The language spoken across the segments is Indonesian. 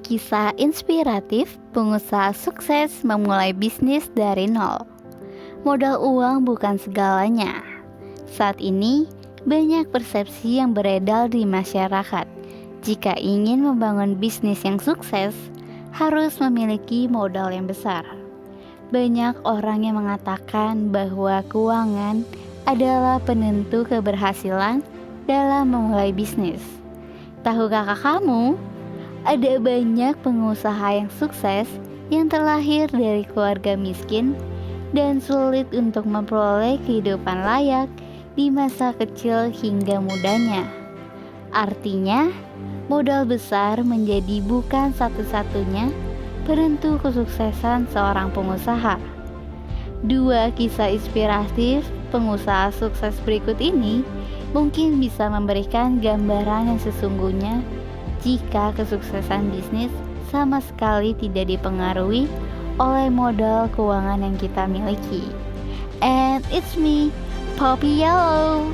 Kisah inspiratif pengusaha sukses memulai bisnis dari nol. Modal uang bukan segalanya. Saat ini, banyak persepsi yang beredar di masyarakat. Jika ingin membangun bisnis yang sukses, harus memiliki modal yang besar. Banyak orang yang mengatakan bahwa keuangan adalah penentu keberhasilan dalam memulai bisnis. Tahukah kamu? Ada banyak pengusaha yang sukses yang terlahir dari keluarga miskin dan sulit untuk memperoleh kehidupan layak di masa kecil hingga mudanya. Artinya, modal besar menjadi bukan satu-satunya penentu kesuksesan seorang pengusaha. Dua kisah inspiratif pengusaha sukses berikut ini mungkin bisa memberikan gambaran yang sesungguhnya jika kesuksesan bisnis sama sekali tidak dipengaruhi oleh modal keuangan yang kita miliki. And it's me, Poppy Yellow.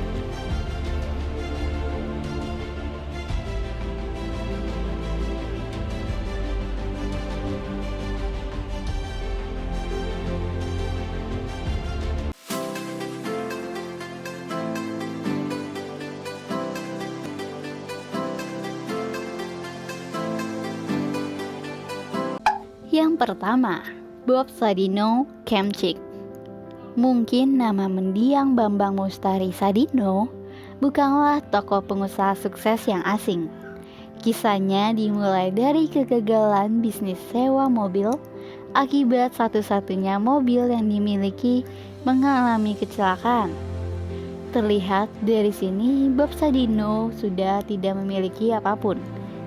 Yang pertama, Bob Sadino Kemcik. Mungkin nama mendiang Bambang Mustari Sadino bukanlah tokoh pengusaha sukses yang asing. Kisahnya dimulai dari kegagalan bisnis sewa mobil akibat satu-satunya mobil yang dimiliki mengalami kecelakaan. Terlihat dari sini Bob Sadino sudah tidak memiliki apapun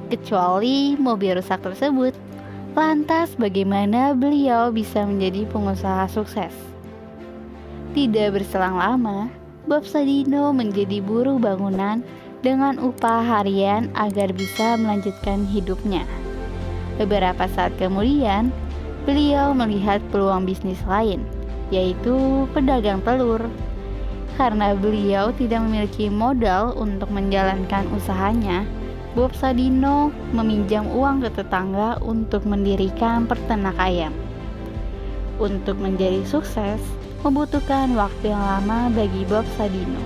kecuali mobil rusak tersebut. Lantas bagaimana beliau bisa menjadi pengusaha sukses? Tidak berselang lama, Bob Sadino menjadi buruh bangunan dengan upah harian agar bisa melanjutkan hidupnya. Beberapa saat kemudian, beliau melihat peluang bisnis lain, yaitu pedagang telur. Karena beliau tidak memiliki modal untuk menjalankan usahanya, Bob Sadino meminjam uang ke tetangga untuk mendirikan peternak ayam. Untuk menjadi sukses, membutuhkan waktu yang lama bagi Bob Sadino.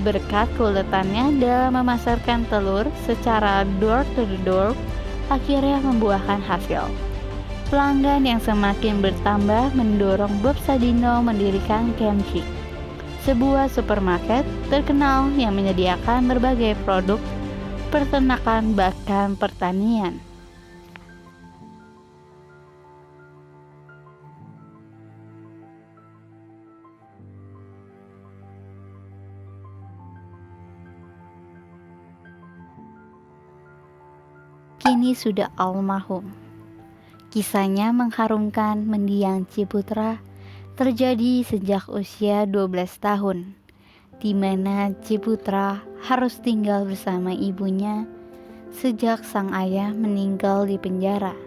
Berkat keuletannya dalam memasarkan telur secara door to the door, akhirnya membuahkan hasil. Pelanggan yang semakin bertambah mendorong Bob Sadino mendirikan Kemcik, sebuah supermarket terkenal yang menyediakan berbagai produk peternakan bahkan pertanian. Kini sudah almarhum. Kisahnya mengharumkan mendiang Ciputra terjadi sejak usia 12 tahun. Di mana Ciputra harus tinggal bersama ibunya sejak sang ayah meninggal di penjara.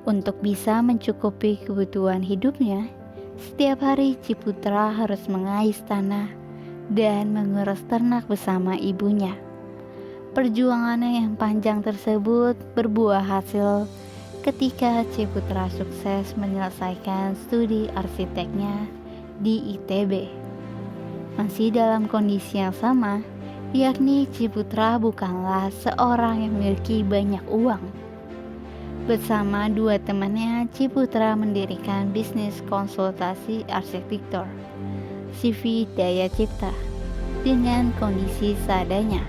Untuk bisa mencukupi kebutuhan hidupnya, setiap hari Ciputra harus mengais tanah dan mengurus ternak bersama ibunya. Perjuangannya yang panjang tersebut berbuah hasil ketika Ciputra sukses menyelesaikan studi arsiteknya di ITB. Masih dalam kondisi yang sama, yakni Ciputra bukanlah seorang yang memiliki banyak uang. Bersama dua temannya, Ciputra mendirikan bisnis konsultasi arsitektur, CV Daya Cipta, dengan kondisi seadanya.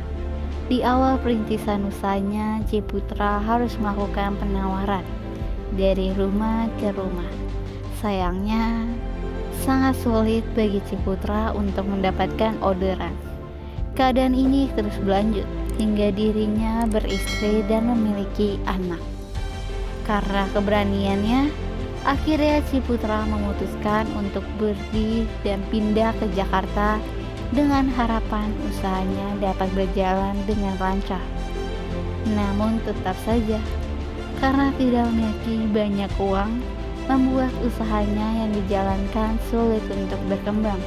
Di awal perintisan usahanya, Ciputra harus melakukan penawaran dari rumah ke rumah. Sayangnya, sangat sulit bagi Ciputra untuk mendapatkan orderan. Keadaan ini terus berlanjut hingga dirinya beristri dan memiliki anak. Karena keberaniannya, akhirnya Ciputra memutuskan untuk berdiri dan pindah ke Jakarta dengan harapan usahanya dapat berjalan dengan lancar. Namun tetap saja, karena tidak memiliki banyak uang, membuat usahanya yang dijalankan sulit untuk berkembang.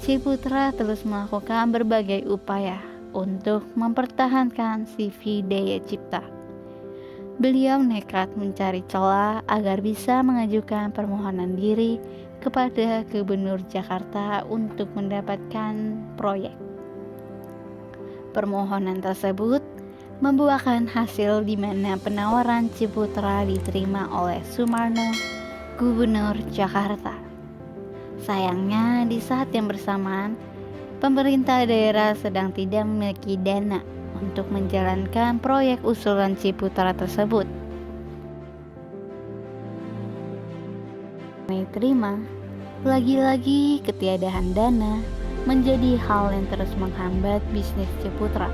Ciputra terus melakukan berbagai upaya untuk mempertahankan CV Daya Cipta. Beliau nekat mencari celah agar bisa mengajukan permohonan diri kepada Gubernur Jakarta untuk mendapatkan proyek. Permohonan tersebut membuahkan hasil di mana penawaran Ciputra diterima oleh Sumarno, Gubernur Jakarta. Sayangnya di saat yang bersamaan, pemerintah daerah sedang tidak memiliki dana untuk menjalankan proyek usulan Ciputra tersebut. Diterima, lagi-lagi ketiadaan dana menjadi hal yang terus menghambat bisnis Ciputra.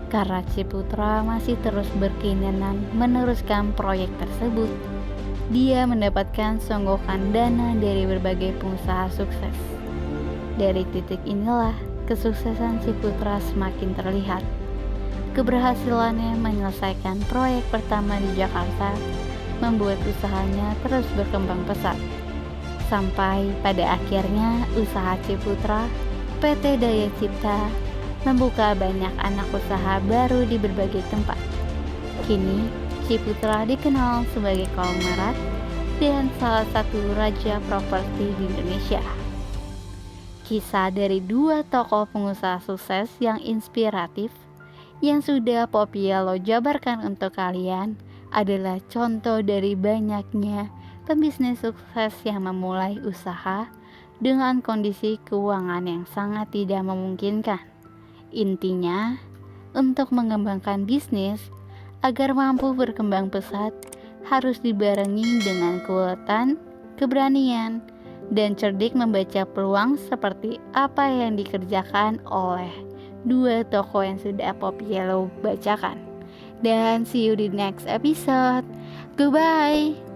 Karena Ciputra masih terus berkeinginan meneruskan proyek tersebut, dia mendapatkan songgokan dana dari berbagai pengusaha sukses. Dari titik inilah kesuksesan Ciputra semakin terlihat. Keberhasilannya menyelesaikan proyek pertama di Jakarta membuat usahanya terus berkembang pesat. Sampai pada akhirnya usaha Ciputra, PT Daya Cipta, membuka banyak anak usaha baru di berbagai tempat. Kini, Ciputra dikenal sebagai konglomerat dan salah satu raja properti di Indonesia. Kisah dari dua tokoh pengusaha sukses yang inspiratif yang sudah Popielo jabarkan untuk kalian adalah contoh dari banyaknya pembisnis sukses yang memulai usaha dengan kondisi keuangan yang sangat tidak memungkinkan. Intinya, untuk mengembangkan bisnis agar mampu berkembang pesat harus dibarengi dengan keuletan, keberanian, dan cerdik membaca peluang seperti apa yang dikerjakan oleh dua tokoh yang sudah Popielo bacakan. Dan see you di next episode. Goodbye.